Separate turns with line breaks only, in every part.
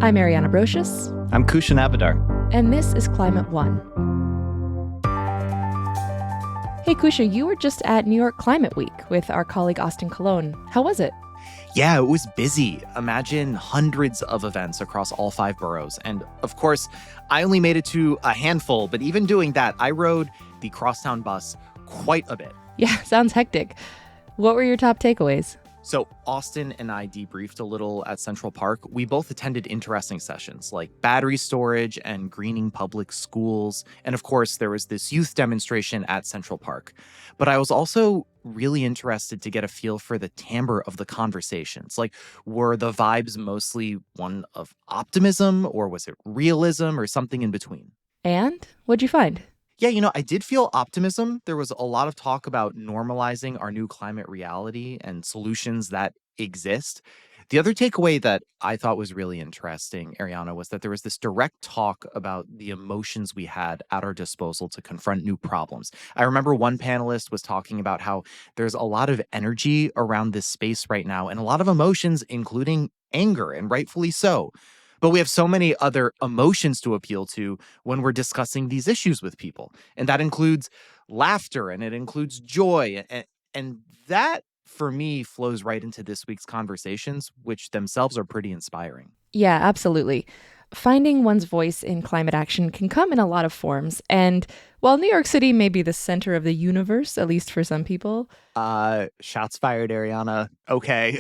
I'm Ariana Brocious.
I'm Kushan Abadar.
And this is Climate One. Hey, Kusha, you were just at New York Climate Week with our colleague Austin Colon. How was it?
Yeah, it was busy. Imagine hundreds of events across all 5 boroughs. And of course, I only made it to a handful, but even doing that, I rode the crosstown bus quite a bit.
Yeah, sounds hectic. What were your top takeaways?
So Austin and I debriefed a little at Central Park. We both attended interesting sessions like battery storage and greening public schools. And of course, there was this youth demonstration at Central Park. But I was also really interested to get a feel for the timbre of the conversations. Like, were the vibes mostly one of optimism, or was it realism, or something in between?
And what'd you find?
Yeah, I did feel optimism. There was a lot of talk about normalizing our new climate reality and solutions that exist. The other takeaway that I thought was really interesting, Ariana, was that there was this direct talk about the emotions we had at our disposal to confront new problems. I remember one panelist was talking about how there's a lot of energy around this space right now and a lot of emotions, including anger, and rightfully so. But we have so many other emotions to appeal to when we're discussing these issues with people. And that includes laughter and it includes joy. And that, for me, flows right into this week's conversations, which themselves are pretty inspiring.
Yeah, absolutely. Finding one's voice in climate action can come in a lot of forms. And while New York City may be the center of the universe, at least for some people.
Shots fired, Ariana. Okay.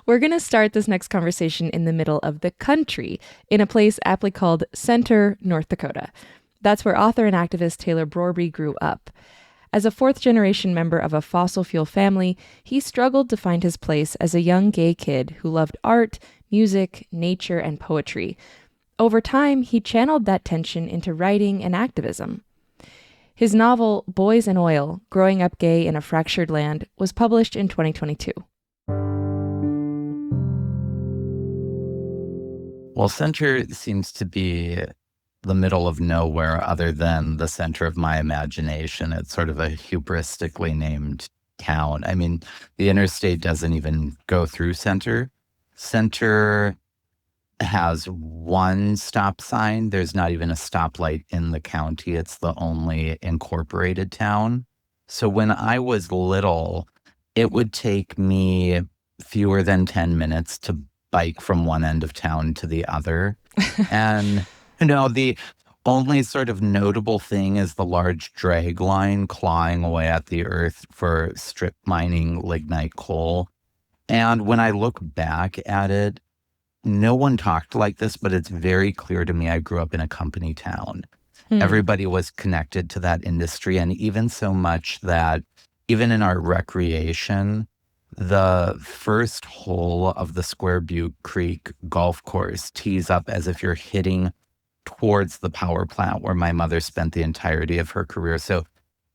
We're going to start this next conversation in the middle of the country, in a place aptly called Center, North Dakota. That's where author and activist Taylor Brorby grew up. As a fourth-generation member of a fossil fuel family, he struggled to find his place as a young gay kid who loved art, music, nature, and poetry. Over time, he channeled that tension into writing and activism. His novel, Boys and Oil, Growing Up Gay in a Fractured Land, was published in 2022.
Well, Center seems to be the middle of nowhere other than the center of my imagination. It's sort of a hubristically named town. I mean, the interstate doesn't even go through Center. Center has one stop sign. There's not even a stoplight in the county. It's the only incorporated town. So when I was little, it would take me fewer than 10 minutes to bike from one end of town to the other. And, the only sort of notable thing is the large drag line clawing away at the earth for strip mining lignite coal. And when I look back at it, no one talked like this, but it's very clear to me I grew up in a company town. Everybody was connected to that industry, and even so much that even in our recreation, the first hole of the Square Butte Creek golf course tees up as if you're hitting towards the power plant where my mother spent the entirety of her career. So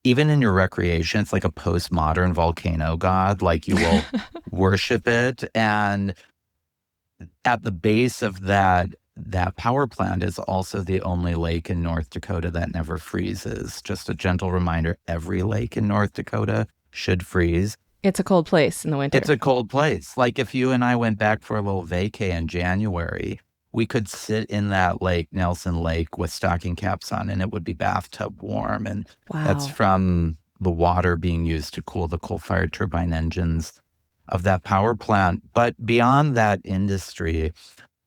even in your recreation, it's like a postmodern volcano god, like you will worship it. And at the base of that power plant is also the only lake in North Dakota that never freezes. Just a gentle reminder, every lake in North Dakota should freeze.
It's a cold place in the winter.
It's a cold place. Like if you and I went back for a little vacay in January, we could sit in that lake, Nelson Lake, with stocking caps on, and it would be bathtub warm. And that's from the water being used to cool the coal-fired turbine engines of that power plant. But beyond that industry,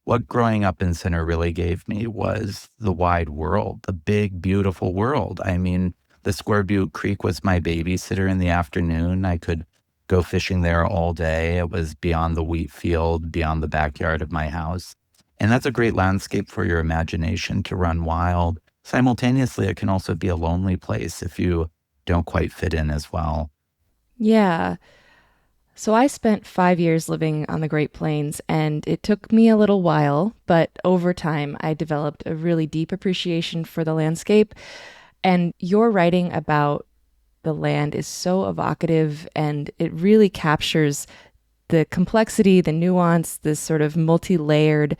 what growing up in Center really gave me was the wide world, the big, beautiful world. I mean, the Square Butte Creek was my babysitter in the afternoon. I could go fishing there all day. It was beyond the wheat field, beyond the backyard of my house. And that's a great landscape for your imagination to run wild. Simultaneously, it can also be a lonely place if you don't quite fit in as well.
Yeah. So I spent 5 years living on the Great Plains, and it took me a little while, but over time, I developed a really deep appreciation for the landscape. And your writing about the land is so evocative, and it really captures the complexity, the nuance, this sort of multi-layered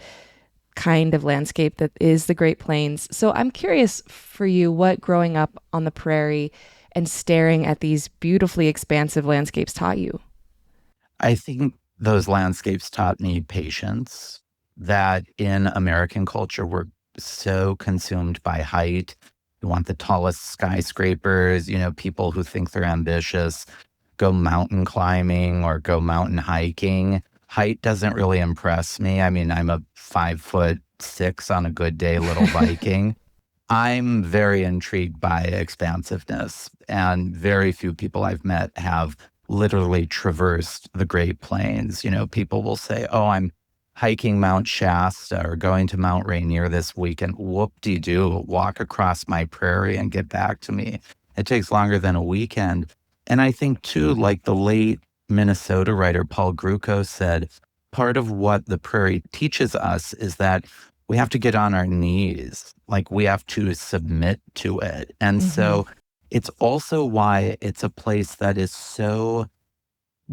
kind of landscape that is the Great Plains. So I'm curious for you what growing up on the prairie and staring at these beautifully expansive landscapes taught you.
I think those landscapes taught me patience. that in American culture, we're so consumed by height. We want the tallest skyscrapers, people who think they're ambitious, go mountain climbing or go mountain hiking. Height doesn't really impress me. I mean, I'm a 5'6" on a good day, little Viking. I'm very intrigued by expansiveness, and very few people I've met have literally traversed the Great Plains. People will say, "Oh, I'm hiking Mount Shasta or going to Mount Rainier this weekend." Whoop-de-doo, walk across my prairie and get back to me. It takes longer than a weekend. And I think too, like the late Minnesota writer Paul Gruco said, part of what the prairie teaches us is that we have to get on our knees, like we have to submit to it. And
Mm-hmm.
so it's also why it's a place that is so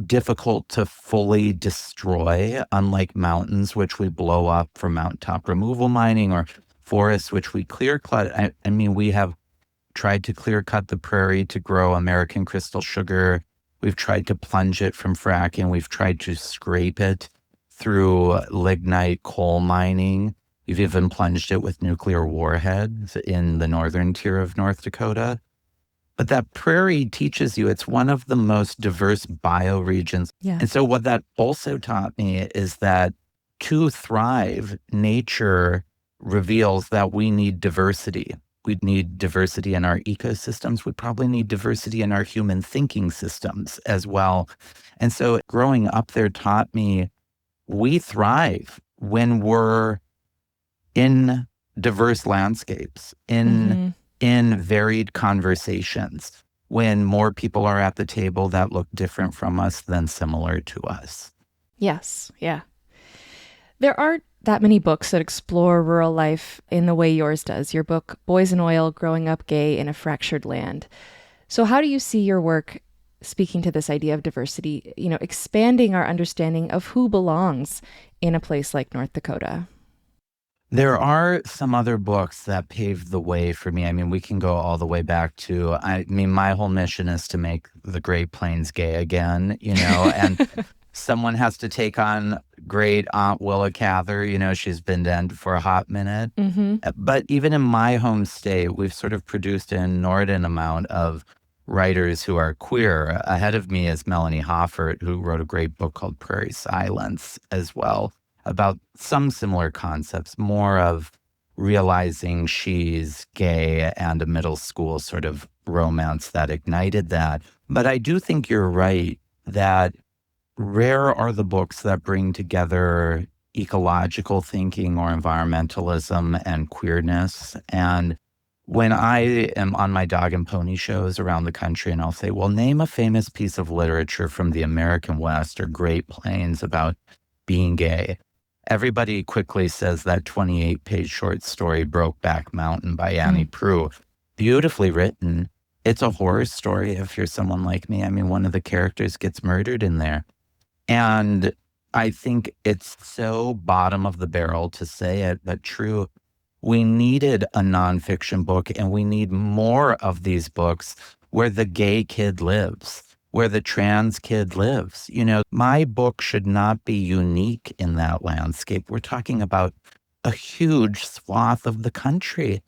difficult to fully destroy, unlike mountains, which we blow up for mountaintop removal mining, or forests, which we clear cut. I mean, we have tried to clear cut the prairie to grow American crystal sugar. We've tried to plunge it from fracking. We've tried to scrape it through lignite coal mining. We've even plunged it with nuclear warheads in the northern tier of North Dakota. But that prairie teaches you it's one of the most diverse bioregions.
Yeah.
And so what that also taught me is that to thrive, nature reveals that we need diversity. We need diversity in our ecosystems. We probably need diversity in our human thinking systems as well. And so growing up there taught me we thrive when we're in diverse landscapes,
Mm-hmm.
in varied conversations, when more people are at the table that look different from us than similar to us.
Yes. Yeah. There aren't that many books that explore rural life in the way yours does. Your book, Boys in Oil, Growing Up Gay in a Fractured Land. So, how do you see your work speaking to this idea of diversity, expanding our understanding of who belongs in a place like North Dakota?
There are some other books that paved the way for me. I mean, we can go all the way back to, I mean, my whole mission is to make the Great Plains gay again, and someone has to take on great Aunt Willa Cather. She's been dead for a hot minute.
Mm-hmm.
But even in my home state, we've sort of produced an inordinate amount of writers who are queer. Ahead of me is Melanie Hoffert, who wrote a great book called Prairie Silence as well, about some similar concepts, more of realizing she's gay and a middle school sort of romance that ignited that. But I do think you're right that rare are the books that bring together ecological thinking or environmentalism and queerness. And when I am on my dog and pony shows around the country and I'll say, well, name a famous piece of literature from the American West or Great Plains about being gay, everybody quickly says that 28-page short story, Brokeback Mountain by Annie Proulx. Beautifully written. It's a horror story if you're someone like me. I mean, one of the characters gets murdered in there. And I think it's so bottom of the barrel to say it, but true. We needed a nonfiction book, and we need more of these books where the gay kid lives, where the trans kid lives. My book should not be unique in that landscape. We're talking about a huge swath of the country.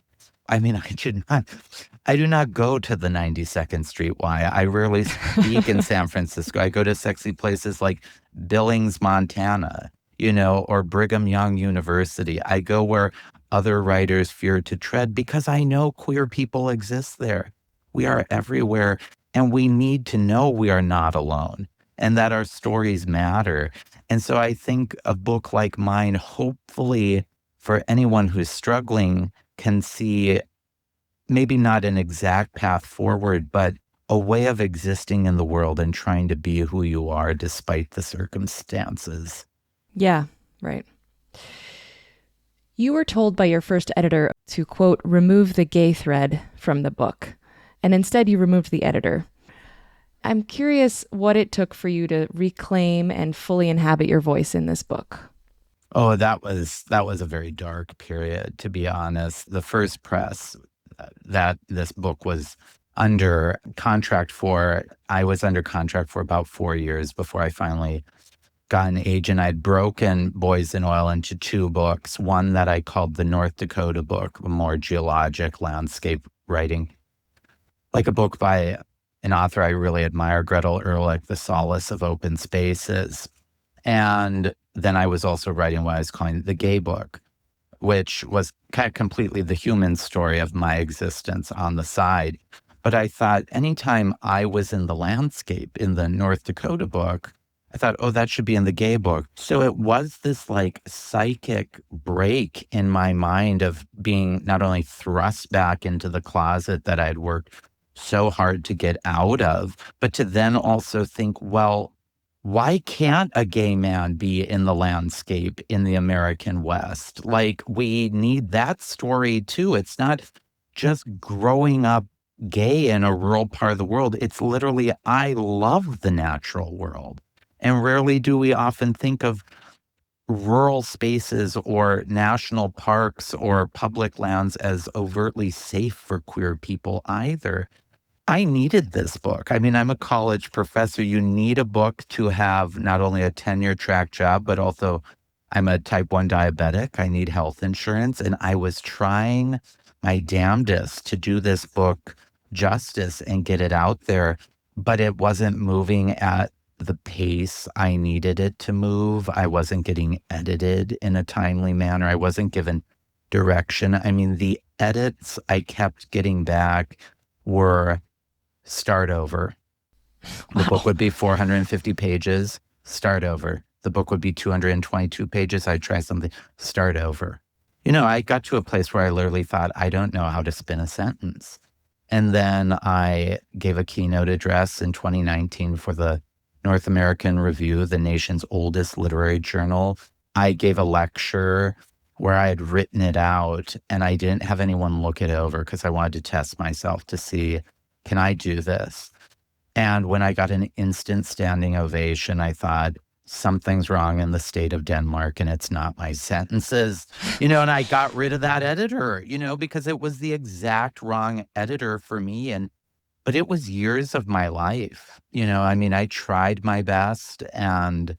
I mean, I do not go to the 92nd Street Y. I rarely speak in San Francisco. I go to sexy places like Billings, Montana, or Brigham Young University. I go where other writers fear to tread because I know queer people exist there. We are everywhere, and we need to know we are not alone and that our stories matter. And so I think a book like mine, hopefully for anyone who's struggling, can see maybe not an exact path forward, but a way of existing in the world and trying to be who you are despite the circumstances.
Yeah, right. You were told by your first editor to, quote, remove the gay thread from the book, and instead you removed the editor. I'm curious what it took for you to reclaim and fully inhabit your voice in this book.
Oh, that was a very dark period, to be honest. The first press that this book was under contract for, I was under contract for about 4 years before I finally got an agent. I'd broken Boys in Oil into two books, one that I called the North Dakota book, a more geologic landscape writing, like a book by an author I really admire, Gretel Ehrlich, The Solace of Open Spaces. And then I was also writing what I was calling the gay book, which was kind of completely the human story of my existence on the side. But I thought anytime I was in the landscape in the North Dakota book, I thought, oh, that should be in the gay book. So it was this like psychic break in my mind of being not only thrust back into the closet that I'd worked so hard to get out of, but to then also think, well, why can't a gay man be in the landscape in the American West? Like, we need that story too. It's not just growing up gay in a rural part of the world. It's literally, I love the natural world. And rarely do we often think of rural spaces or national parks or public lands as overtly safe for queer people either. I needed this book. I mean, I'm a college professor. You need a book to have not only a tenure track job, but also I'm a type 1 diabetic. I need health insurance. And I was trying my damnedest to do this book justice and get it out there, but it wasn't moving at the pace I needed it to move. I wasn't getting edited in a timely manner. I wasn't given direction. I mean, the edits I kept getting back were start over. The book would be 450 pages, start over. The book would be 222 pages. I'd try something, start over. I got to a place where I literally thought, I don't know how to spin a sentence. And then I gave a keynote address in 2019 for the North American Review, the nation's oldest literary journal. I gave a lecture where I had written it out and I didn't have anyone look it over because I wanted to test myself to see, can I do this? And when I got an instant standing ovation, I thought, something's wrong in the state of Denmark and it's not my sentences, and I got rid of that editor, because it was the exact wrong editor for me. But it was years of my life, I mean, I tried my best and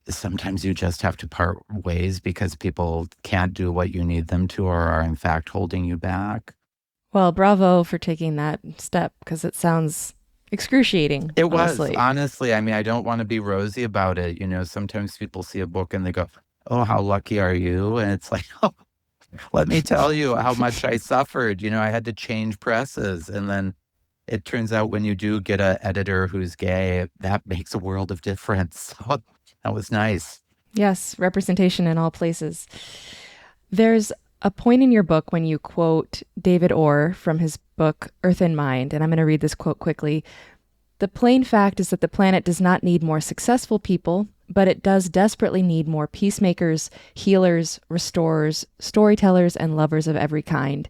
sometimes you just have to part ways because people can't do what you need them to or are in fact holding you back.
Well, bravo for taking that step because it sounds excruciating.
It was, honestly. I mean, I don't want to be rosy about it. Sometimes people see a book and they go, oh, how lucky are you? And it's like, oh, let me tell you how much I suffered. I had to change presses. And then it turns out when you do get an editor who's gay, that makes a world of difference. So that was nice.
Yes, representation in all places. There's a point in your book when you quote David Orr from his book Earth and Mind, and I'm going to read this quote quickly. The plain fact is that the planet does not need more successful people, but it does desperately need more peacemakers, healers, restorers, storytellers, and lovers of every kind.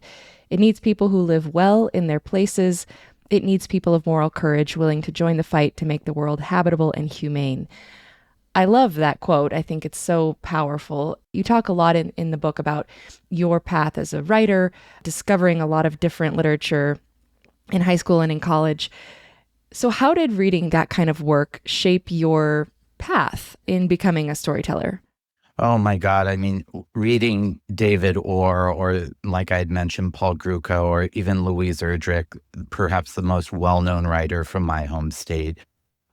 It needs people who live well in their places. It needs people of moral courage willing to join the fight to make the world habitable and humane. I love that quote. I think it's so powerful. You talk a lot in the book about your path as a writer, discovering a lot of different literature in high school and in college. So how did reading that kind of work shape your path in becoming a storyteller?
Oh my God. I mean, reading David Orr, or like I had mentioned, Paul Gruco, or even Louise Erdrich, perhaps the most well-known writer from my home state,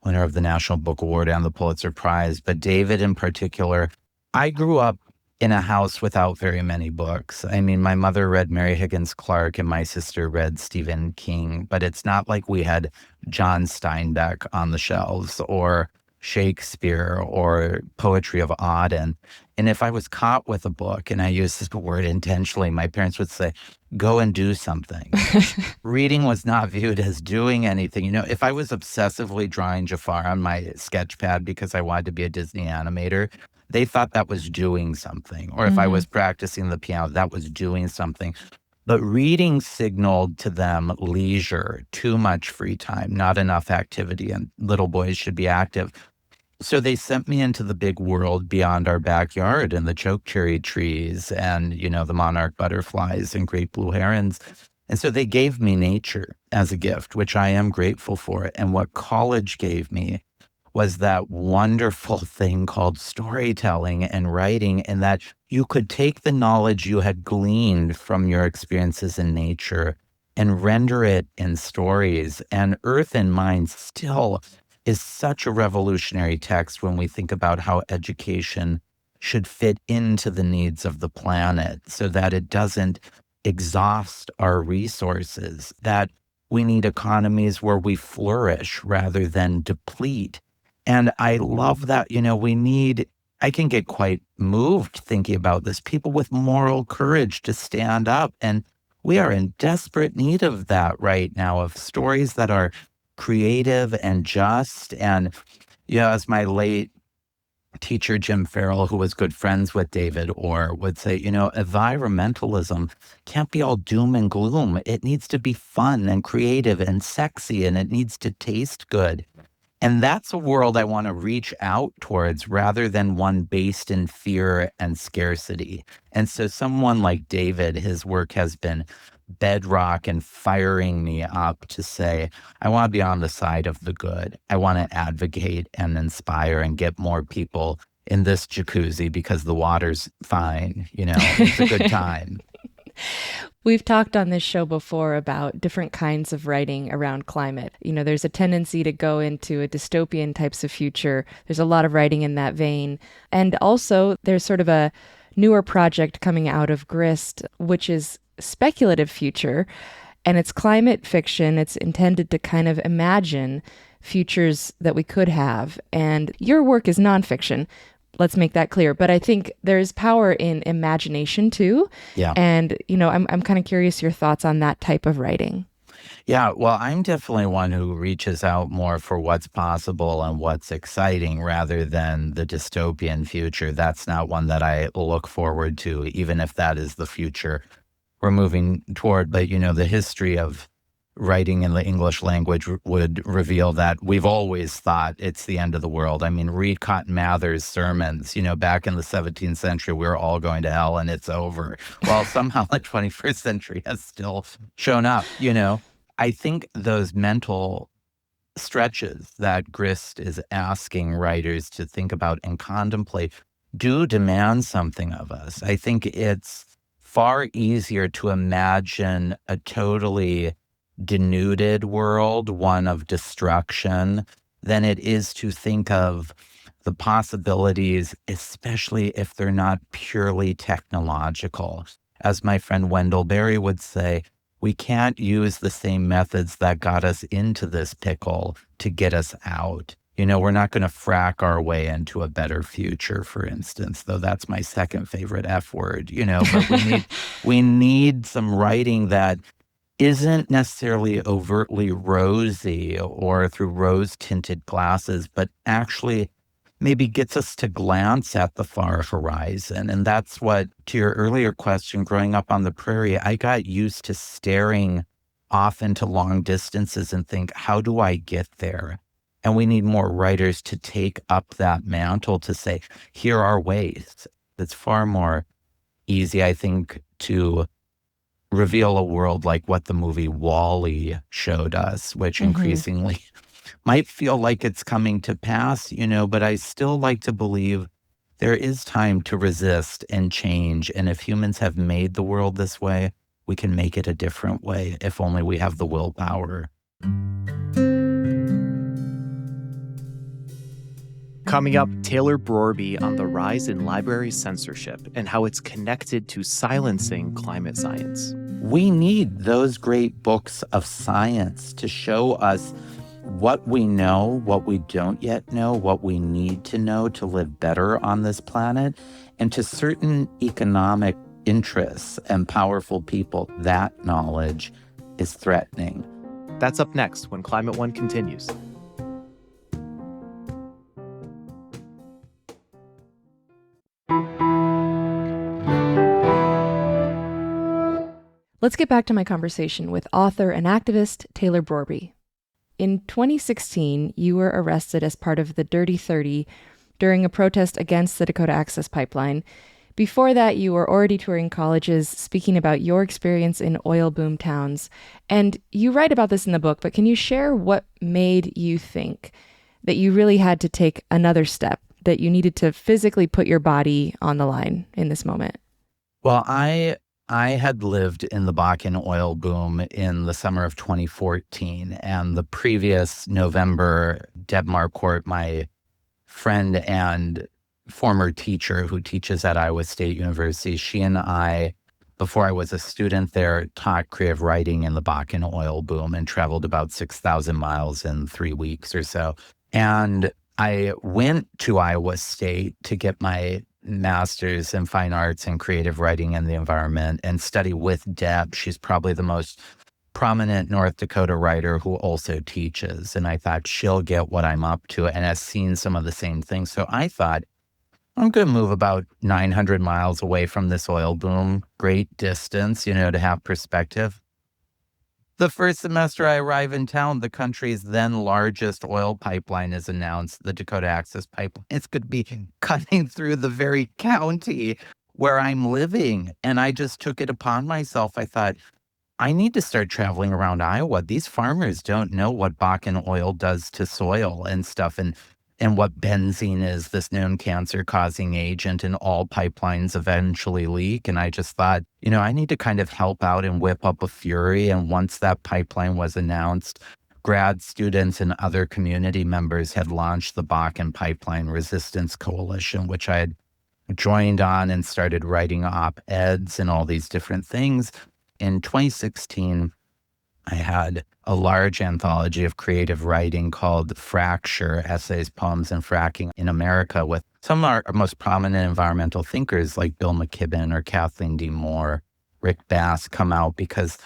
winner of the National Book Award and the Pulitzer Prize. But David in particular, I grew up in a house without very many books. I mean, my mother read Mary Higgins Clark and my sister read Stephen King, but it's not like we had John Steinbeck on the shelves or Shakespeare or poetry of Auden. And if I was caught with a book, and I use this word intentionally, my parents would say, go and do something. Reading was not viewed as doing anything. If I was obsessively drawing Jafar on my sketch pad because I wanted to be a Disney animator, they thought that was doing something. Or if I was practicing the piano, that was doing something. But reading signaled to them leisure, too much free time, not enough activity, and little boys should be active. So they sent me into the big world beyond our backyard and the chokecherry trees and, the monarch butterflies and great blue herons. And so they gave me nature as a gift, which I am grateful for. And what college gave me was that wonderful thing called storytelling and writing, and that you could take the knowledge you had gleaned from your experiences in nature and render it in stories. And Earth and Mind still is such a revolutionary text when we think about how education should fit into the needs of the planet so that it doesn't exhaust our resources, that we need economies where we flourish rather than deplete. And I love that, I can get quite moved thinking about this, people with moral courage to stand up. And we are in desperate need of that right now, of stories that are creative and just. And, as my late teacher, Jim Farrell, who was good friends with David Orr, would say, environmentalism can't be all doom and gloom. It needs to be fun and creative and sexy, and it needs to taste good. And that's a world I want to reach out towards rather than one based in fear and scarcity. And so someone like David, his work has been bedrock and firing me up to say, I want to be on the side of the good. I want to advocate and inspire and get more people in this jacuzzi because the water's fine. It's a good time.
We've talked on this show before about different kinds of writing around climate. There's a tendency to go into a dystopian types of future. There's a lot of writing in that vein. And also, there's sort of a newer project coming out of Grist, which is speculative future, and it's climate fiction. It's intended to kind of imagine futures that we could have. And your work is nonfiction. Let's make that clear. But I think there's power in imagination too.
Yeah.
And, I'm kind of curious your thoughts on that type of writing.
Yeah, well, I'm definitely one who reaches out more for what's possible and what's exciting rather than the dystopian future. That's not one that I look forward to, even if that is the future we're moving toward. But, the history of writing in the English language would reveal that we've always thought it's the end of the world. I mean, read Cotton Mather's sermons. Back in the 17th century, we were all going to hell and it's over. Well, somehow the 21st century has still shown up. I think those mental stretches that Grist is asking writers to think about and contemplate do demand something of us. I think it's far easier to imagine a totally denuded world, one of destruction, than it is to think of the possibilities, especially if they're not purely technological. As my friend Wendell Berry would say, we can't use the same methods that got us into this pickle to get us out. We're not going to frack our way into a better future, for instance, though that's my second favorite F word, but we need some writing that isn't necessarily overtly rosy or through rose-tinted glasses, but actually maybe gets us to glance at the far horizon. And that's what, to your earlier question, growing up on the prairie, I got used to staring off into long distances and think, how do I get there? And we need more writers to take up that mantle to say, here are ways. It's far more easy, I think, to reveal a world like what the movie WALL-E showed us, which increasingly might feel like it's coming to pass, but I still like to believe there is time to resist and change. And if humans have made the world this way, we can make it a different way, if only we have the willpower.
Coming up, Taylor Brorby on the rise in library censorship and how it's connected to silencing climate science.
We need those great books of science to show us what we know, what we don't yet know, what we need to know to live better on this planet, and to certain economic interests and powerful people, that knowledge is threatening.
That's up next when Climate One continues.
Let's get back to my conversation with author and activist Taylor Brorby. In 2016, you were arrested as part of the Dirty 30 during a protest against the Dakota Access Pipeline. Before that, you were already touring colleges, speaking about your experience in oil boom towns. And you write about this in the book, but can you share what made you think that you really had to take another step, that you needed to physically put your body on the line in this moment?
Well, I had lived in the Bakken oil boom in the summer of 2014, and the previous November, Deb Marquardt, my friend and former teacher who teaches at Iowa State University, she and I, before I was a student there, taught creative writing in the Bakken oil boom and traveled about 6,000 miles in 3 weeks or so. And I went to Iowa State to get my master's in fine arts and creative writing and the environment and study with Deb. She's probably the most prominent North Dakota writer who also teaches. And I thought she'll get what I'm up to and has seen some of the same things. So I thought, I'm going to move about 900 miles away from this oil boom. Great distance, to have perspective. The first semester I arrive in town, the country's then largest oil pipeline is announced, the Dakota Access Pipeline. It's going to be cutting through the very county where I'm living. And I just took it upon myself. I thought, I need to start traveling around Iowa. These farmers don't know what Bakken oil does to soil and stuff, and what benzene is, this known cancer-causing agent, and all pipelines eventually leak. And I just thought, I need to kind of help out and whip up a fury. And once that pipeline was announced, grad students and other community members had launched the Bakken Pipeline Resistance Coalition, which I had joined on and started writing op-eds and all these different things. In 2016, I had a large anthology of creative writing called Fracture, Essays, Poems, and Fracking in America, with some of our most prominent environmental thinkers like Bill McKibben or Kathleen D. Moore, Rick Bass come out, because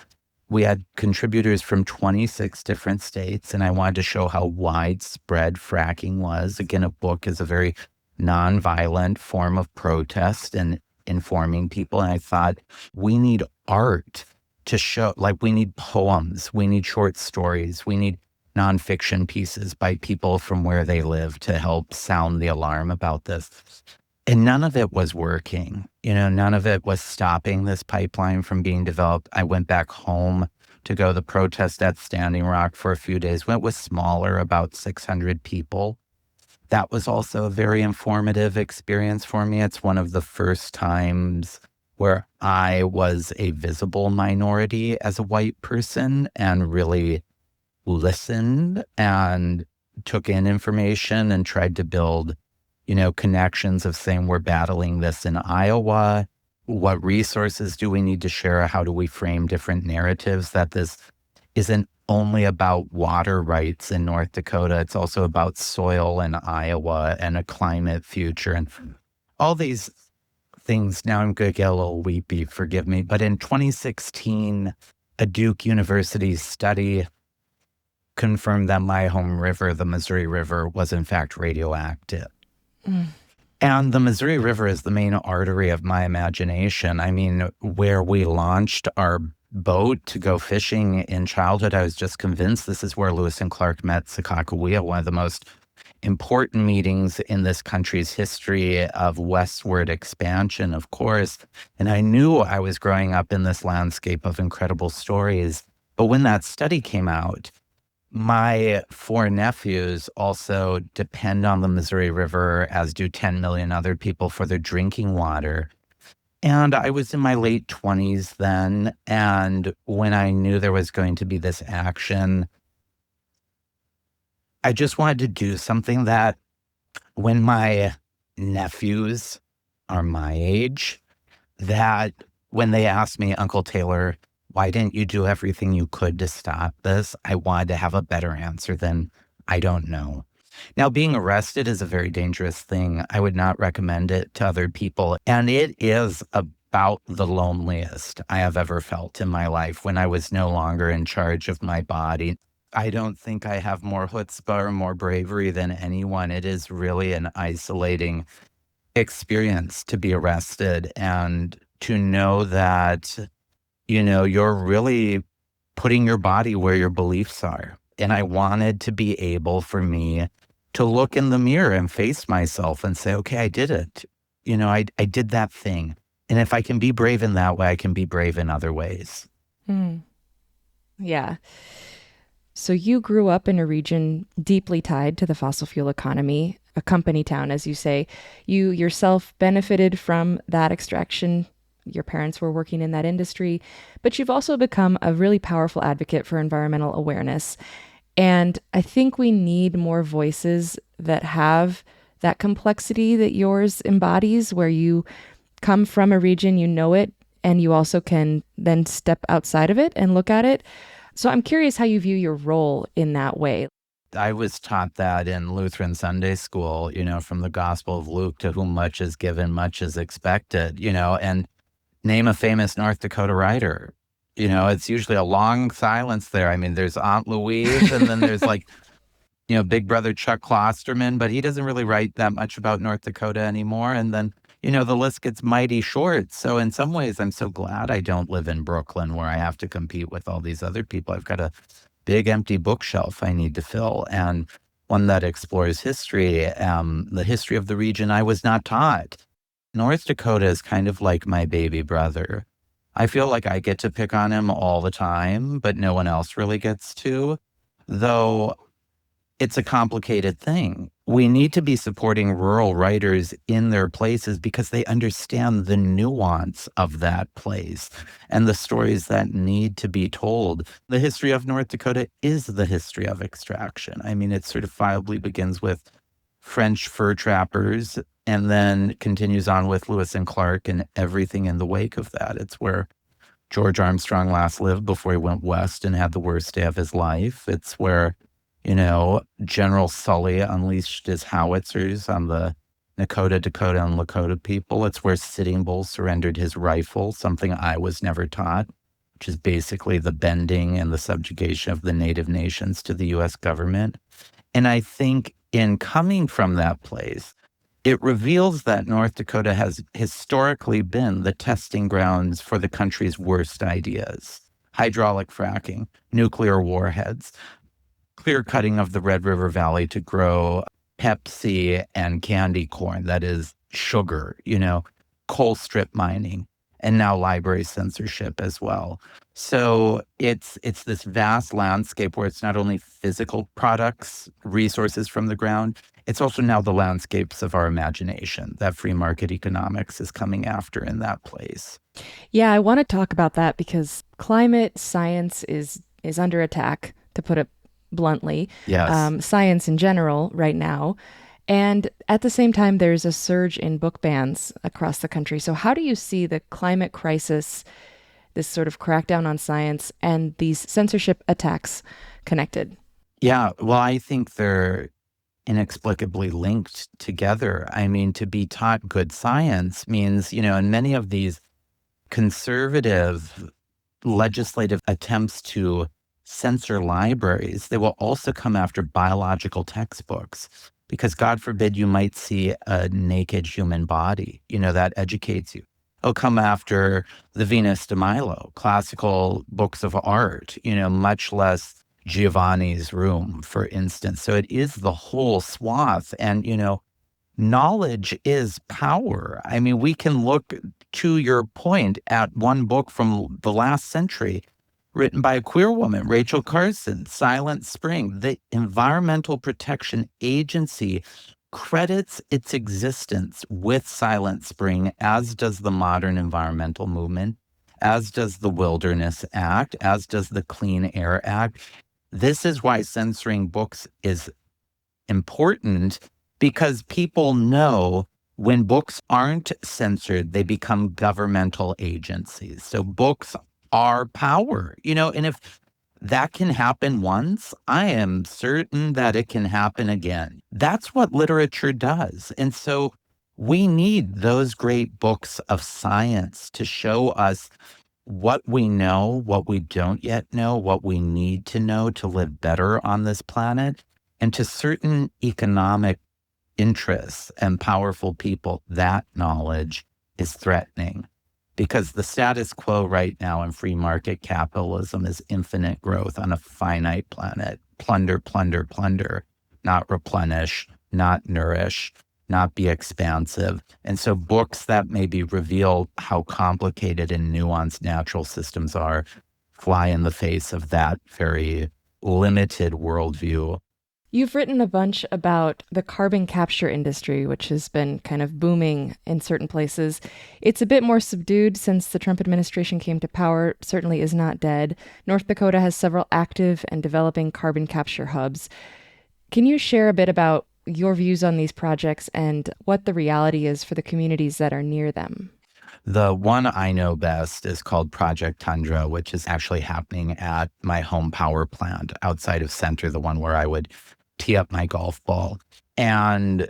we had contributors from 26 different states, and I wanted to show how widespread fracking was. Again, a book is a very nonviolent form of protest and informing people. And I thought, we need art to show, like, we need poems, we need short stories, we need nonfiction pieces by people from where they live to help sound the alarm about this. And none of it was working. None of it was stopping this pipeline from being developed. I went back home to go to the protest at Standing Rock for a few days. It was smaller, about 600 people. That was also a very informative experience for me. It's one of the first times where I was a visible minority as a white person and really listened and took in information and tried to build, connections of saying, we're battling this in Iowa. What resources do we need to share? How do we frame different narratives that this isn't only about water rights in North Dakota. It's also about soil in Iowa and a climate future and all these things. Now I'm going to get a little weepy, forgive me. But in 2016, a Duke University study confirmed that my home river, the Missouri River, was in fact radioactive. And the Missouri River is the main artery of my imagination. I mean, where we launched our boat to go fishing in childhood, I was just convinced this is where Lewis and Clark met Sakakawea, one of the most important meetings in this country's history of westward expansion, of course. And I knew I was growing up in this landscape of incredible stories. But when that study came out, my 4 nephews also depend on the Missouri River, as do 10 million other people, for their drinking water. And I was in my late 20s then, and when I knew there was going to be this action, I just wanted to do something that, when my nephews are my age, that when they asked me, Uncle Taylor, why didn't you do everything you could to stop this? I wanted to have a better answer than, I don't know. Now, being arrested is a very dangerous thing. I would not recommend it to other people. And it is about the loneliest I have ever felt in my life when I was no longer in charge of my body. I don't think I have more chutzpah or more bravery than anyone. It is really an isolating experience to be arrested and to know that, you're really putting your body where your beliefs are. And I wanted to be able for me to look in the mirror and face myself and say, okay, I did it. I did that thing. And if I can be brave in that way, I can be brave in other ways.
Yeah. So you grew up in a region deeply tied to the fossil fuel economy, a company town, as you say. You yourself benefited from that extraction. Your parents were working in that industry, but you've also become a really powerful advocate for environmental awareness. And I think we need more voices that have that complexity that yours embodies, where you come from a region, you know it, and you also can then step outside of it and look at it. So I'm curious how you view your role in that way.
I was taught that in Lutheran Sunday school, from the Gospel of Luke, to whom much is given, much is expected, and name a famous North Dakota writer. It's usually a long silence there. I mean, there's Aunt Louise, and then there's like, Big Brother Chuck Klosterman, but he doesn't really write that much about North Dakota anymore. And then, the list gets mighty short. So in some ways, I'm so glad I don't live in Brooklyn where I have to compete with all these other people. I've got a big empty bookshelf I need to fill, and one that explores history, the history of the region I was not taught. North Dakota is kind of like my baby brother. I feel like I get to pick on him all the time, but no one else really gets to, though it's a complicated thing. We need to be supporting rural writers in their places because they understand the nuance of that place and the stories that need to be told. The history of North Dakota is the history of extraction. I mean, it certifiably begins with French fur trappers and then continues on with Lewis and Clark and everything in the wake of that. It's where George Armstrong last lived before he went west and had the worst day of his life. It's where General Sully unleashed his howitzers on the Nakota, Dakota, and Lakota people. It's where Sitting Bull surrendered his rifle, something I was never taught, which is basically the bending and the subjugation of the native nations to the U.S. government. And I think in coming from that place, it reveals that North Dakota has historically been the testing grounds for the country's worst ideas: hydraulic fracking, nuclear warheads, clear cutting of the Red River Valley to grow Pepsi and candy corn, that is sugar, coal strip mining, and now library censorship as well. So it's this vast landscape where it's not only physical products, resources from the ground, it's also now the landscapes of our imagination that free market economics is coming after in that place.
Yeah, I want to talk about that because climate science is under attack, to put it bluntly.
Yes.
Science in general right now. And at the same time, there's a surge in book bans across the country. So how do you see the climate crisis, this sort of crackdown on science, and these censorship attacks connected?
Yeah, well, I think they're inexplicably linked together. I mean, to be taught good science means, in many of these conservative legislative attempts to censor libraries, they will also come after biological textbooks because, God forbid, you might see a naked human body, that educates you. They'll come after the Venus de Milo, classical books of art, much less Giovanni's Room, for instance. So it is the whole swath. And, knowledge is power. I mean, we can look, to your point, at one book from the last century written by a queer woman, Rachel Carson, Silent Spring. The Environmental Protection Agency credits its existence with Silent Spring, as does the modern environmental movement, as does the Wilderness Act, as does the Clean Air Act. This is why censoring books is important, because people know when books aren't censored, they become governmental agencies. So books are power, and if that can happen once, I am certain that it can happen again. That's what literature does. And so we need those great books of science to show us what we know, what we don't yet know, what we need to know to live better on this planet. And to certain economic interests and powerful people, that knowledge is threatening, because the status quo right now in free market capitalism is infinite growth on a finite planet. Plunder, plunder, plunder, not replenish, not nourish, not be expansive. And so books that maybe reveal how complicated and nuanced natural systems are fly in the face of that very limited worldview.
You've written a bunch about the carbon capture industry, which has been kind of booming in certain places. It's a bit more subdued since the Trump administration came to power, certainly is not dead. North Dakota has several active and developing carbon capture hubs. Can you share a bit about your views on these projects and what the reality is for the communities that are near them?
The one I know best is called Project Tundra, which is actually happening at my home power plant outside of Center, the one where I would tee up my golf ball. And,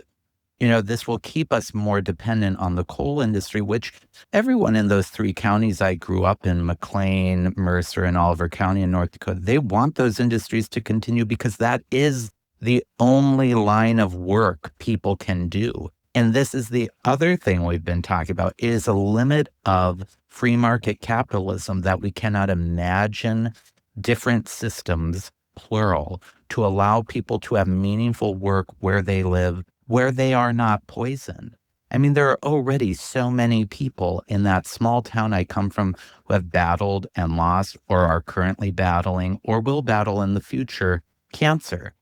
this will keep us more dependent on the coal industry, which everyone in those three counties I grew up in, McLean, Mercer, and Oliver County in North Dakota, they want those industries to continue because that is the only line of work people can do. And this is the other thing we've been talking about is a limit of free market capitalism that we cannot imagine different systems, plural, to allow people to have meaningful work where they live, where they are not poisoned. I mean, there are already so many people in that small town I come from who have battled and lost or are currently battling or will battle in the future cancer.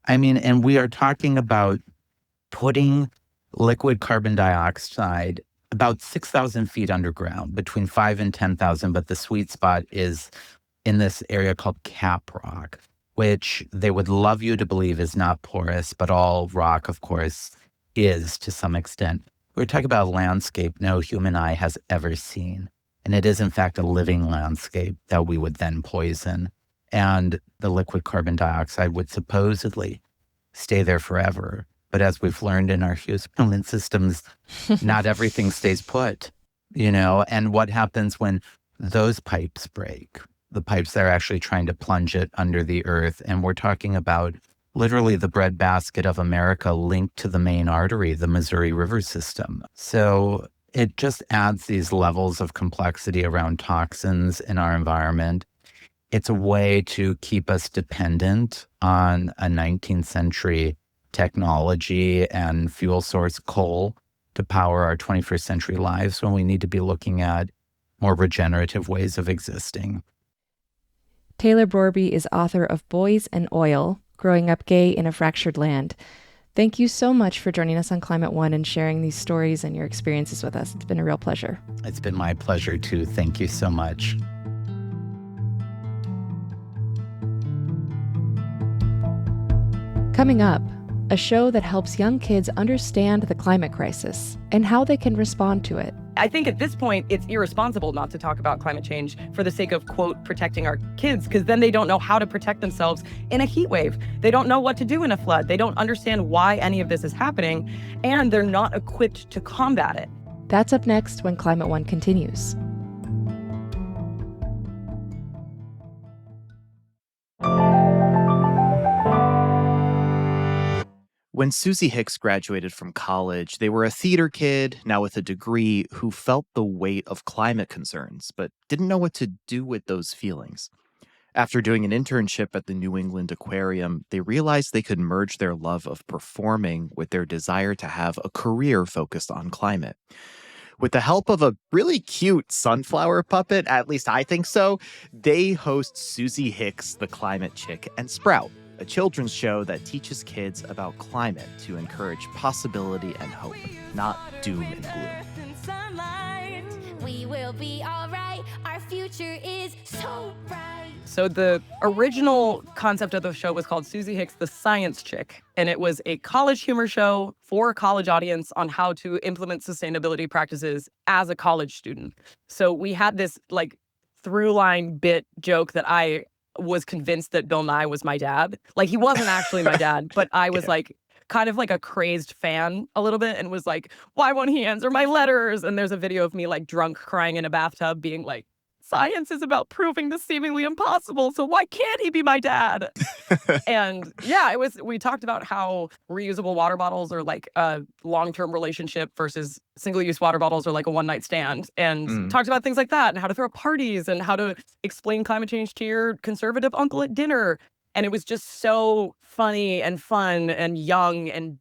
I mean, and we are talking about putting liquid carbon dioxide about 6,000 feet underground, between 5 and 10,000, but the sweet spot is in this area called Cap Rock, which they would love you to believe is not porous, but all rock, of course, is to some extent. We're talking about a landscape no human eye has ever seen. And it is, in fact, a living landscape that we would then poison. And the liquid carbon dioxide would supposedly stay there forever. But as we've learned in our human systems, not everything stays put, and what happens when those pipes break, the pipes that are actually trying to plunge it under the earth. And we're talking about literally the breadbasket of America linked to the main artery, the Missouri River system. So it just adds these levels of complexity around toxins in our environment. It's a way to keep us dependent on a 19th century technology and fuel source coal to power our 21st century lives when we need to be looking at more regenerative ways of existing.
Taylor Brorby is author of Boys and Oil, Growing Up Gay in a Fractured Land. Thank you so much for joining us on Climate One and sharing these stories and your experiences with us. It's been a real pleasure.
It's been my pleasure too. Thank you so much.
Coming up, a show that helps young kids understand the climate crisis and how they can respond to it.
I think at this point, it's irresponsible not to talk about climate change for the sake of, quote, protecting our kids, because then they don't know how to protect themselves in a heat wave. They don't know what to do in a flood. They don't understand why any of this is happening, and they're not equipped to combat it.
That's up next when Climate One continues.
When Suzie Hicks graduated from college, they were a theater kid, now with a degree, who felt the weight of climate concerns, but didn't know what to do with those feelings. After doing an internship at the New England Aquarium, they realized they could merge their love of performing with their desire to have a career focused on climate. With the help of a really cute sunflower puppet, at least I think so, they host Suzie Hicks, the Climate Chick, and Sprout, a children's show that teaches kids about climate to encourage possibility and hope, not doom and gloom.
We will be all right. Our future is so bright.
So the original concept of the show was called Suzie Hicks, the Science Chick. And it was a college humor show for a college audience on how to implement sustainability practices as a college student. So we had this through line bit joke that I was convinced that Bill Nye was my dad. He wasn't actually my dad, but I was kind of like a crazed fan a little bit and was like, why won't he answer my letters? And there's a video of me drunk crying in a bathtub being like, science is about proving the seemingly impossible, so why can't he be my dad? And yeah, we talked about how reusable water bottles are a long-term relationship versus single-use water bottles are a one-night stand, and talked about things like that and how to throw parties and how to explain climate change to your conservative uncle at dinner. And it was just so funny and fun and young and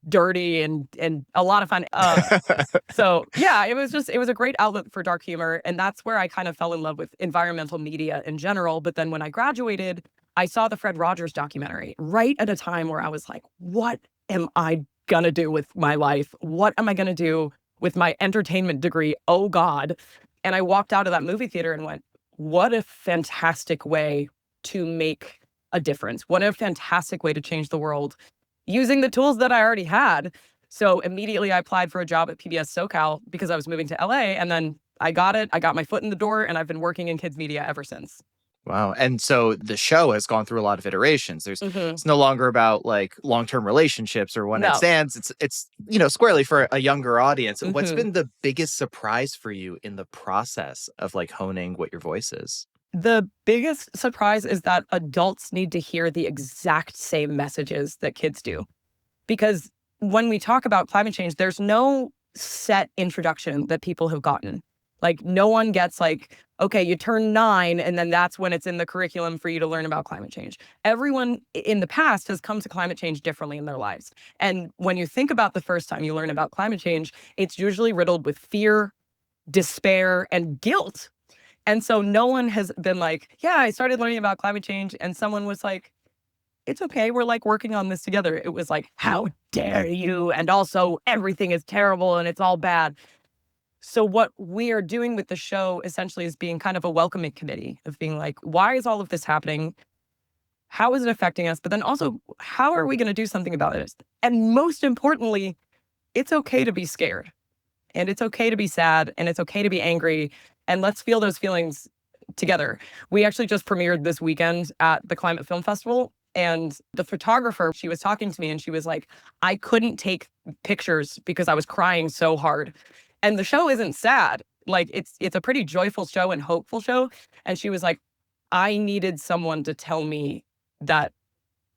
dirty and a lot of fun. So yeah, it was a great outlet for dark humor. And that's where I kind of fell in love with environmental media in general. But then when I graduated, I saw the Fred Rogers documentary right at a time where I was like, what am I going to do with my life? What am I going to do with my entertainment degree? Oh, God. And I walked out of that movie theater and went, what a fantastic way to make a difference. What a fantastic way to change the world using the tools that I already had. So immediately I applied for a job at PBS SoCal because I was moving to LA. And then I got it. I got my foot in the door and I've been working in kids media ever since.
Wow. And so the show has gone through a lot of iterations.
Mhm.
It's no longer about like long-term relationships or one night
No.
stands. It's squarely for a younger audience. What's
Mhm.
been the biggest surprise for you in the process of like honing what your voice is?
The biggest surprise is that adults need to hear the exact same messages that kids do. Because when we talk about climate change, there's no set introduction that people have gotten. Like, no one gets like, okay, you turn 9, and then that's when it's in the curriculum for you to learn about climate change. Everyone in the past has come to climate change differently in their lives. And when you think about the first time you learn about climate change, it's usually riddled with fear, despair, and guilt. And so no one has been like, yeah, I started learning about climate change, and someone was like, it's okay, we're like working on this together. It was like, how dare you? And also everything is terrible and it's all bad. So what we are doing with the show essentially is being kind of a welcoming committee of being like, why is all of this happening? How is it affecting us? But then also, how are we going to do something about it? And most importantly, it's okay to be scared, and it's okay to be sad, and it's okay to be angry. And let's feel those feelings together. We actually just premiered this weekend at the Climate Film Festival. And the photographer, she was talking to me and she was like, I couldn't take pictures because I was crying so hard. And the show isn't sad. Like, it's a pretty joyful show and hopeful show. And she was like, I needed someone to tell me that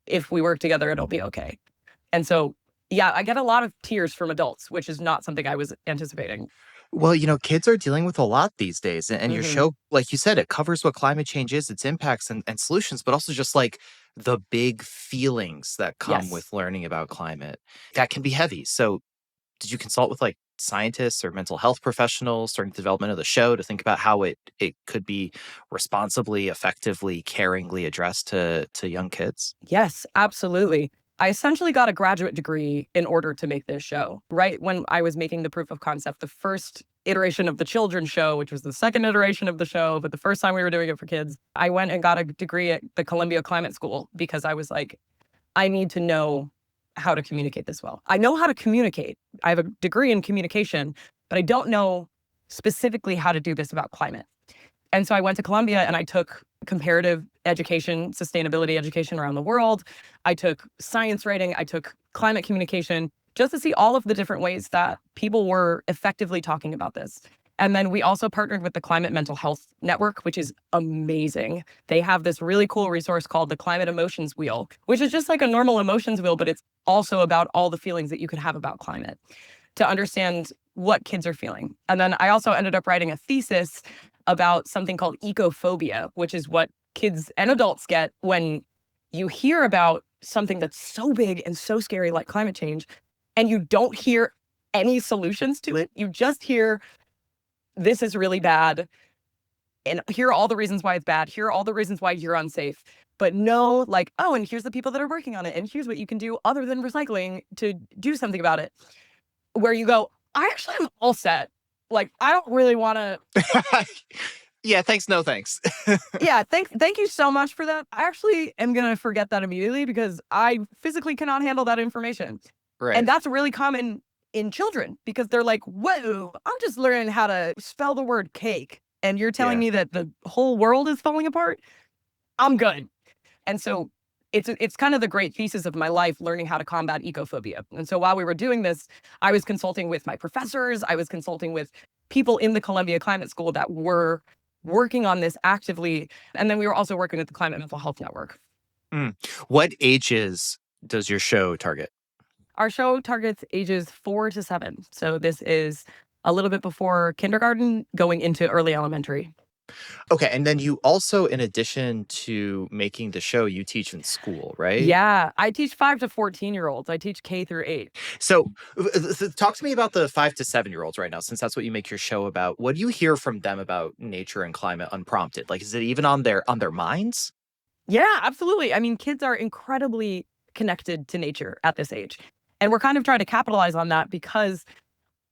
if we work together, it'll be okay. And so, yeah, I get a lot of tears from adults, which is not something I was anticipating.
Well, kids are dealing with a lot these days. And your
Mhm.
show, like you said, it covers what climate change is, its impacts and solutions, but also just like the big feelings that come
Yes.
with learning about climate. That can be heavy. So did you consult with like scientists or mental health professionals during the development of the show to think about how it could be responsibly, effectively, caringly addressed to young kids?
Yes, absolutely. I essentially got a graduate degree in order to make this show. Right when I was making the proof of concept, the first iteration of the children's show, which was the second iteration of the show, but the first time we were doing it for kids, I went and got a degree at the Columbia Climate School because I was like, I need to know how to communicate this well. I know how to communicate. I have a degree in communication, but I don't know specifically how to do this about climate. And so I went to Columbia and I took comparative education, sustainability education around the world. I took science writing. I took climate communication just to see all of the different ways that people were effectively talking about this. And then we also partnered with the Climate Mental Health Network, which is amazing. They have this really cool resource called the Climate Emotions Wheel, which is just like a normal emotions wheel, but it's also about all the feelings that you could have about climate to understand what kids are feeling. And then I also ended up writing a thesis about something called ecophobia, which is what kids and adults get when you hear about something that's so big and so scary like climate change, and you don't hear any solutions to it. You just hear, this is really bad, and here are all the reasons why it's bad. Here are all the reasons why you're unsafe. But no, like, oh, and here's the people that are working on it, and here's what you can do other than recycling to do something about it. Where you go, I actually am all set. Like, I don't really want to.
Yeah, thanks, no thanks.
Yeah, thank you so much for that. I actually am gonna forget that immediately because I physically cannot handle that information.
Right.
And that's really common in children because they're like, whoa, I'm just learning how to spell the word cake. And you're telling
Yeah.
me that the whole world is falling apart? I'm good. And so it's kind of the great thesis of my life, learning how to combat ecophobia. And so while we were doing this, I was consulting with my professors, I was consulting with people in the Columbia Climate School that were working on this actively. And then we were also working with the Climate Mental Health Network.
What ages does your show target?
Our show targets ages 4 to 7. So this is a little bit before kindergarten, going into early elementary.
Okay, and then you also, in addition to making the show, you teach in school, right?
Yeah, I teach 5 to 14-year-olds. I teach K through 8.
So talk to me about the 5 to 7-year-olds right now, since that's what you make your show about. What do you hear from them about nature and climate unprompted? Like, is it even on their minds?
Yeah, absolutely. I mean, kids are incredibly connected to nature at this age. And we're kind of trying to capitalize on that because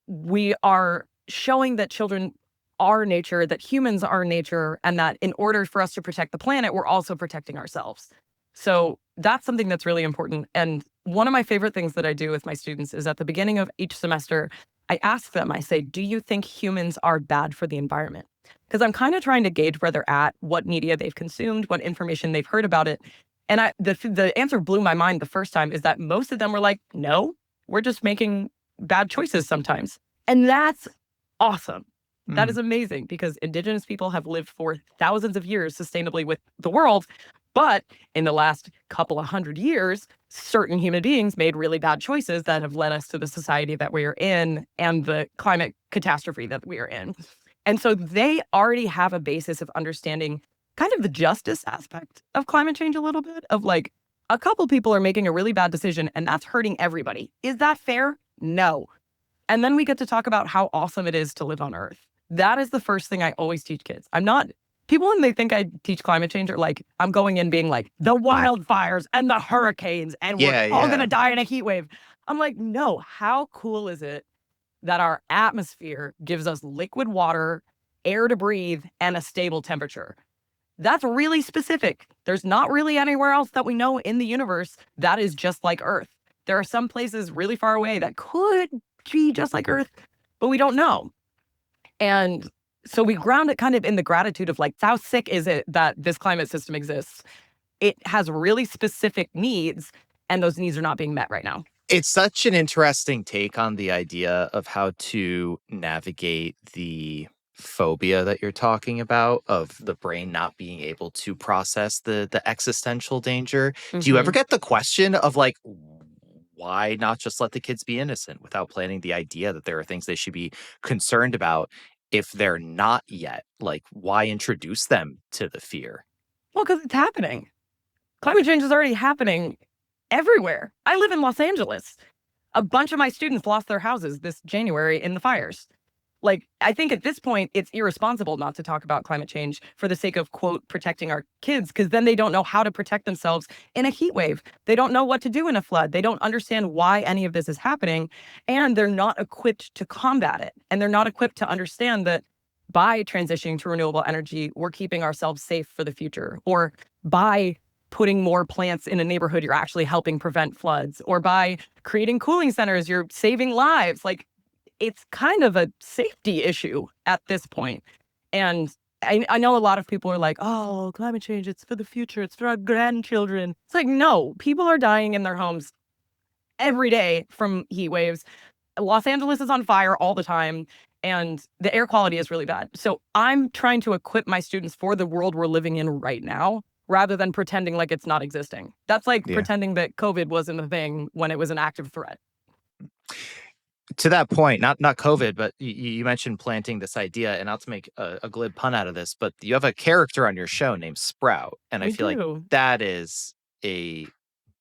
we are showing that children are nature, that humans are nature, and that in order for us to protect the planet, we're also protecting ourselves. So that's something that's really important. And one of my favorite things that I do with my students is at the beginning of each semester, I ask them, I say, do you think humans are bad for the environment? Because I'm kind of trying to gauge where they're at, what media they've consumed, what information they've heard about it. And the answer blew my mind the first time is that most of them were like, no, we're just making bad choices sometimes. And that's awesome. That is amazing because indigenous people have lived for thousands of years sustainably with the world. But in the last couple of hundred years, certain human beings made really bad choices that have led us to the society that we are in and the climate catastrophe that we are in. And so they already have a basis of understanding kind of the justice aspect of climate change a little bit of like a couple people are making a really bad decision and that's hurting everybody. Is that fair? No. And then we get to talk about how awesome it is to live on Earth. That is the first thing I always teach kids. I'm not, people when they think I teach climate change are like, I'm going in being like, the wildfires and the hurricanes and we're all going to die in a heat wave. I'm like, no, how cool is it that our atmosphere gives us liquid water, air to breathe, and a stable temperature? That's really specific. There's not really anywhere else that we know in the universe that is just like Earth. There are some places really far away that could be just like Earth, but we don't know. And so we ground it kind of in the gratitude of like, how sick is it that this climate system exists? It has really specific needs, and those needs are not being met right now.
It's such an interesting take on the idea of how to navigate the phobia that you're talking about of the brain not being able to process the existential danger. Do you ever get the question of like, why not just let the kids be innocent without planting the idea that there are things they should be concerned about if they're not yet? Like, why introduce them to the fear?
Well, because it's happening. Climate change is already happening everywhere. I live in Los Angeles. A bunch of my students lost their houses this January in the fires. Like, I think at this point, it's irresponsible not to talk about climate change for the sake of, quote, protecting our kids, because then they don't know how to protect themselves in a heat wave. They don't know what to do in a flood. They don't understand why any of this is happening, and they're not equipped to combat it. And they're not equipped to understand that by transitioning to renewable energy, we're keeping ourselves safe for the future, or by putting more plants in a neighborhood, you're actually helping prevent floods, or by creating cooling centers, you're saving lives. Like, it's kind of a safety issue at this point. And I know a lot of people are like, oh, climate change, it's for the future, it's for our grandchildren. It's like, no, people are dying in their homes every day from heat waves. Los Angeles is on fire all the time, and the air quality is really bad. So I'm trying to equip my students for the world we're living in right now, rather than pretending like it's not existing. That's like pretending that COVID wasn't a thing when it was an active threat.
To that point, not COVID, but you mentioned planting this idea, and not to make a glib pun out of this, but you have a character on your show named Sprout, and I feel like that is a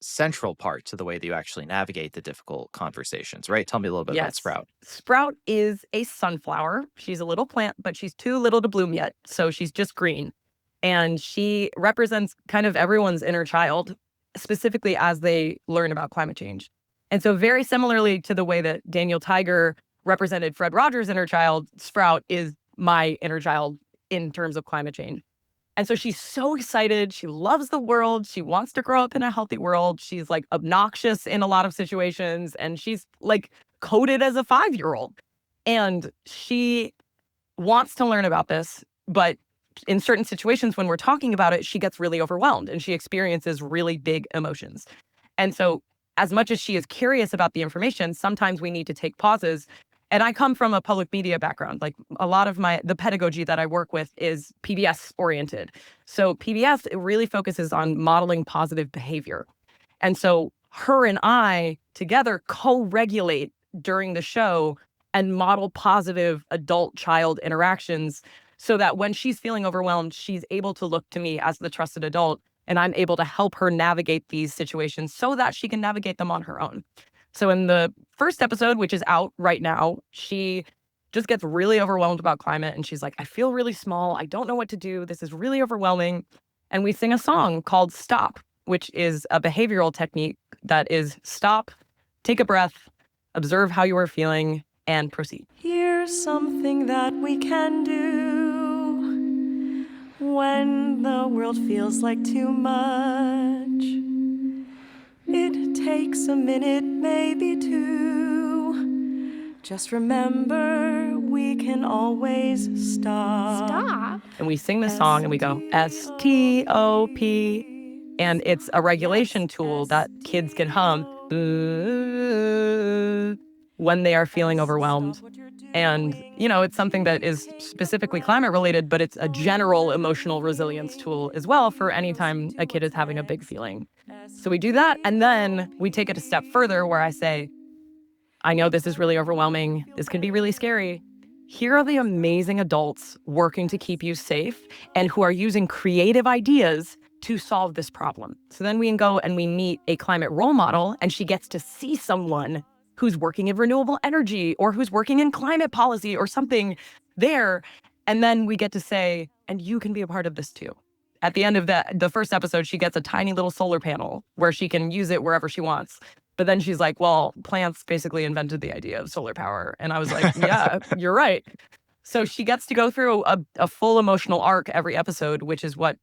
central part to the way that you actually navigate the difficult conversations, right? Tell me a little bit about Sprout.
Sprout is a sunflower. She's a little plant, but she's too little to bloom yet, so she's just green. And she represents kind of everyone's inner child, specifically as they learn about climate change. And so very similarly to the way that Daniel Tiger represented Fred Rogers' inner child, Sprout is my inner child in terms of climate change. And so she's so excited. She loves the world. She wants to grow up in a healthy world. She's like obnoxious in a lot of situations. And she's like coded as a 5-year-old. And she wants to learn about this. But in certain situations, when we're talking about it, she gets really overwhelmed and she experiences really big emotions. And so as much as she is curious about the information, sometimes we need to take pauses. And I come from a public media background. Like a lot of the pedagogy that I work with is PBS oriented. So PBS, it really focuses on modeling positive behavior. And so her and I together co-regulate during the show and model positive adult-child interactions so that when she's feeling overwhelmed, she's able to look to me as the trusted adult, and I'm able to help her navigate these situations so that she can navigate them on her own. So in the first episode, which is out right now, she just gets really overwhelmed about climate. And she's like, I feel really small. I don't know what to do. This is really overwhelming. and we sing a song called Stop, which is a behavioral technique that is stop, take a breath, observe how you are feeling, and proceed.
Here's something that we can do when the world feels like too much. It takes a minute, maybe two. Just remember, we can always stop.
Stop.
And we sing this song and we go S-T-O-P. And it's a regulation tool that kids can hum when they are feeling overwhelmed. And, it's something that is specifically climate related, but it's a general emotional resilience tool as well for any time a kid is having a big feeling. So we do that. And then we take it a step further where I say, I know this is really overwhelming. This can be really scary. Here are the amazing adults working to keep you safe and who are using creative ideas to solve this problem. So then we can go and we meet a climate role model, and she gets to see someone who's working in renewable energy or who's working in climate policy or something there. And then we get to say, and you can be a part of this too. At the end of the first episode, she gets a tiny little solar panel where she can use it wherever she wants. But then she's like, well, plants basically invented the idea of solar power. And I was like, yeah, you're right. So she gets to go through a full emotional arc every episode, which is what,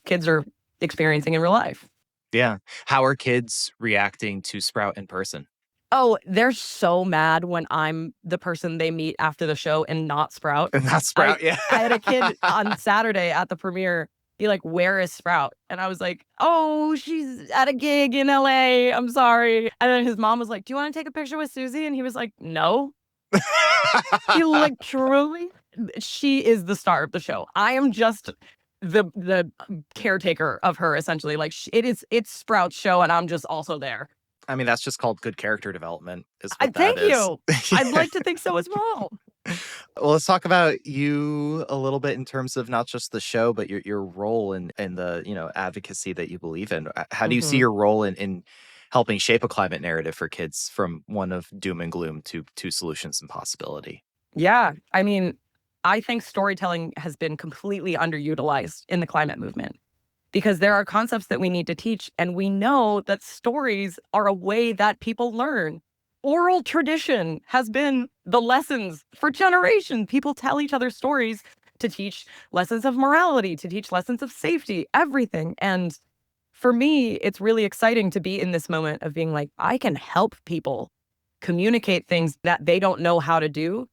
kids are experiencing in real life.
Yeah. How are kids reacting to Sprout in person?
Oh, they're so mad when I'm the person they meet after the show and not Sprout.
And not Sprout, yeah.
I had a kid on Saturday at the premiere be like, where is Sprout? And I was like, oh, she's at a gig in LA. I'm sorry. And then his mom was like, do you want to take a picture with Suzie? And he was like, no. He truly, she is the star of the show. I am just the caretaker of her, essentially. It's Sprout's show, and I'm just also there.
I mean, that's just called good character development. Is what that
Thank
is.
you. I'd like to think so as well.
Well, let's talk about you a little bit in terms of not just the show, but your role in the advocacy that you believe in. How do you see your role in helping shape a climate narrative for kids from one of doom and gloom to solutions and possibility?
Yeah, I mean, I think storytelling has been completely underutilized in the climate movement because there are concepts that we need to teach, and we know that stories are a way that people learn. Oral tradition has been the lessons for generations. People tell each other stories to teach lessons of morality, to teach lessons of safety, everything. And for me, it's really exciting to be in this moment of being like, I can help people communicate things that they don't know how to do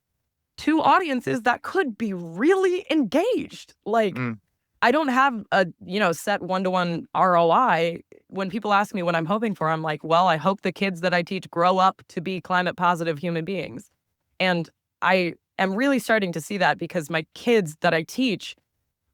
to audiences that could be really engaged. I don't have a, set one-to-one ROI. When people ask me what I'm hoping for, I'm like, well, I hope the kids that I teach grow up to be climate positive human beings. And I am really starting to see that because my kids that I teach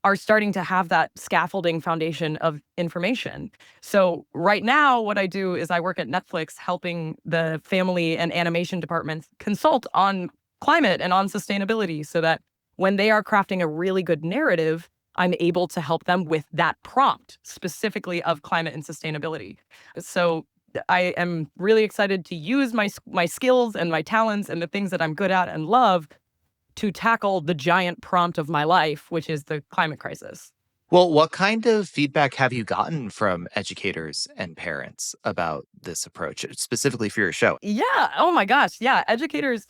are starting to have that scaffolding foundation of information. So right now, what I do is I work at Netflix helping the family and animation departments consult on climate and on sustainability so that when they are crafting a really good narrative, I'm able to help them with that prompt specifically of climate and sustainability. So I am really excited to use my skills and my talents and the things that I'm good at and love to tackle the giant prompt of my life, which is the climate crisis.
Well, what kind of feedback have you gotten from educators and parents about this approach, specifically for your show?
Yeah. Oh my gosh. Yeah. Educators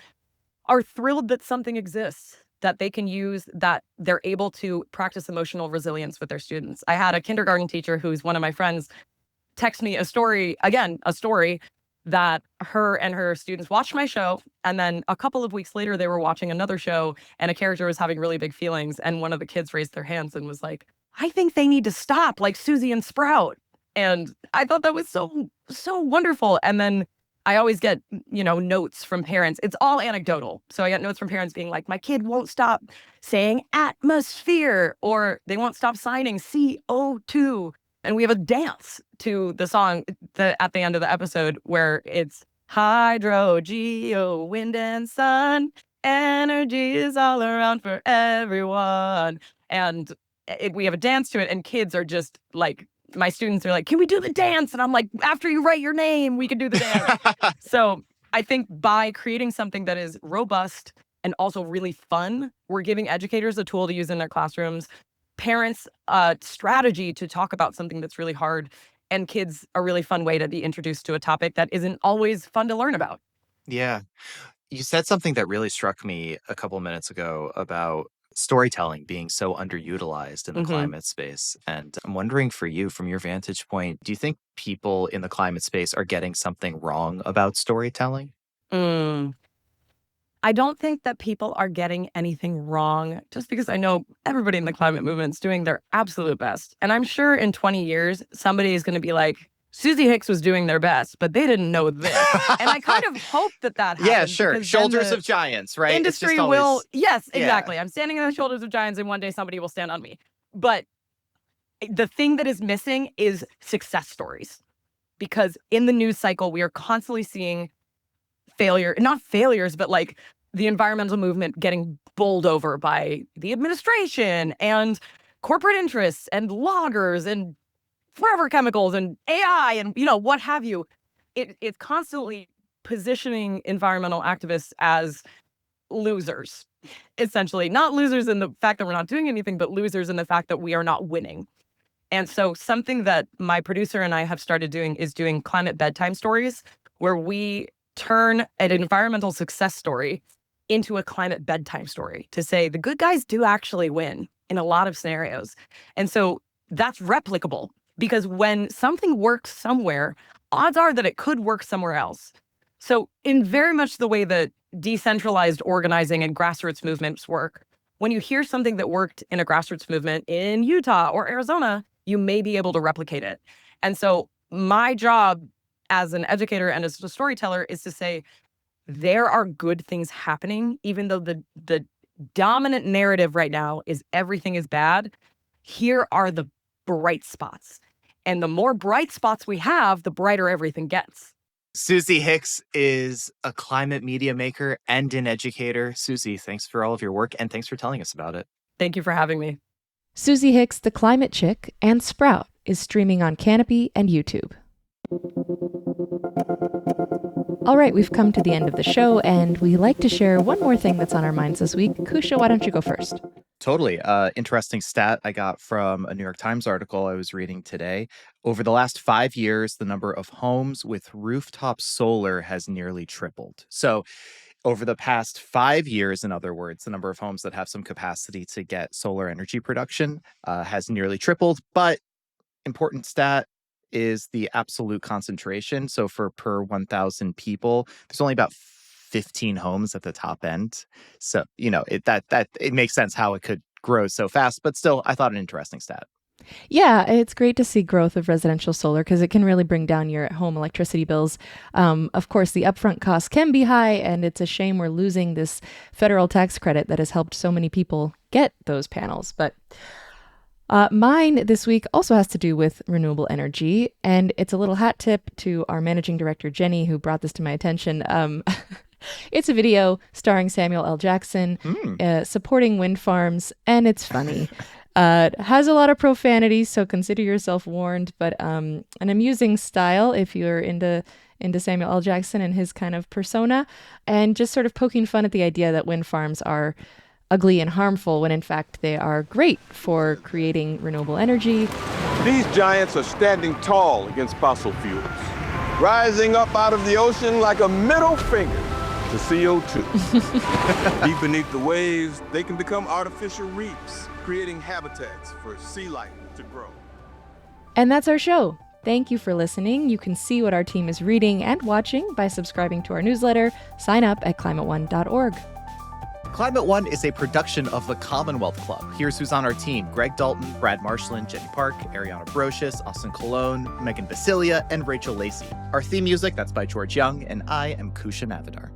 are thrilled that something exists that they can use, that they're able to practice emotional resilience with their students. I had a kindergarten teacher who's one of my friends text me a story that her and her students watched my show. And then a couple of weeks later, they were watching another show and a character was having really big feelings. And one of the kids raised their hands and was like, I think they need to stop, like Suzie and Sprout. And I thought that was so wonderful. And then I always get, notes from parents. It's all anecdotal. So I get notes from parents being like, my kid won't stop saying atmosphere, or they won't stop signing CO2. And we have a dance to the song at the end of the episode where it's hydro, geo, wind and sun. Energy is all around for everyone. And we have a dance to it, and kids are just like, my students are like, can we do the dance? And I'm like, after you write your name, we can do the dance. So I think by creating something that is robust and also really fun, we're giving educators a tool to use in their classrooms. parents a strategy to talk about something that's really hard, and kids a really fun way to be introduced to a topic that isn't always fun to learn about.
Yeah. You said something that really struck me a couple minutes ago about storytelling being so underutilized in the
Hmm.
climate space. And I'm wondering for you, from your vantage point, do you think people in the climate space are getting something wrong about storytelling?
Mm. I don't think that people are getting anything wrong, just because I know everybody in the climate movement's doing their absolute best. And I'm sure in 20 years, somebody is going to be like, Suzie Hicks was doing their best, but they didn't know this. And I kind of hope that happens.
Yeah, sure.
Because then
Shoulders
the
of giants, right? It's just
industry
always,
will, yes,
yeah.
exactly. I'm standing on the shoulders of giants, and one day somebody will stand on me. But the thing that is missing is success stories. Because in the news cycle, we are constantly seeing not failures, but like the environmental movement getting bowled over by the administration and corporate interests and loggers and forever chemicals and AI and, what have you. It's constantly positioning environmental activists as losers, essentially. Not losers in the fact that we're not doing anything, but losers in the fact that we are not winning. And so something that my producer and I have started doing is doing climate bedtime stories, where we turn an environmental success story into a climate bedtime story to say the good guys do actually win in a lot of scenarios. And so that's replicable, because when something works somewhere, odds are that it could work somewhere else. So in very much the way that decentralized organizing and grassroots movements work, when you hear something that worked in a grassroots movement in Utah or Arizona, you may be able to replicate it. And so my job as an educator and as a storyteller is to say, there are good things happening, even though the dominant narrative right now is everything is bad. Here are the bright spots. And the more bright spots we have, the brighter everything gets.
Suzie Hicks is a climate media maker and an educator. Suzie, thanks for all of your work, and thanks for telling us about it.
Thank you for having me.
Suzie Hicks, The Climate Chick, and Sprout is streaming on Canopy and YouTube. All right, we've come to the end of the show, and we like to share one more thing that's on our minds this week. Kusha, why don't you go first?
Totally. Interesting stat I got from a New York Times article I was reading today. Over the last 5 years, the number of homes with rooftop solar has nearly tripled. So over the past 5 years, in other words, the number of homes that have some capacity to get solar energy production has nearly tripled. But important stat is the absolute concentration. So for per 1,000 people, there's only about 15 homes at the top end. So, it makes sense how it could grow so fast. But still, I thought an interesting stat.
Yeah, it's great to see growth of residential solar because it can really bring down your home electricity bills. Of course, the upfront costs can be high, and it's a shame we're losing this federal tax credit that has helped so many people get those panels. But mine this week also has to do with renewable energy, and it's a little hat tip to our managing director, Jenny, who brought this to my attention. It's a video starring Samuel L. Jackson supporting wind farms, and it's funny. It has a lot of profanity, so consider yourself warned, but an amusing style if you're into Samuel L. Jackson and his kind of persona, and just sort of poking fun at the idea that wind farms are ugly and harmful when in fact they are great for creating renewable energy.
These giants are standing tall against fossil fuels, rising up out of the ocean like a middle finger to CO2. Deep beneath the waves, they can become artificial reefs, creating habitats for sea life to grow.
And that's our show. Thank you for listening. You can see what our team is reading and watching by subscribing to our newsletter. Sign up at climateone.org.
Climate One is a production of the Commonwealth Club. Here's who's on our team: Greg Dalton, Brad Marshland, Jenny Park, Ariana Brocious, Austin Colon, Megan Basilia, and Rachel Lacey. Our theme music, that's by George Young, and I am Kusha Navidar.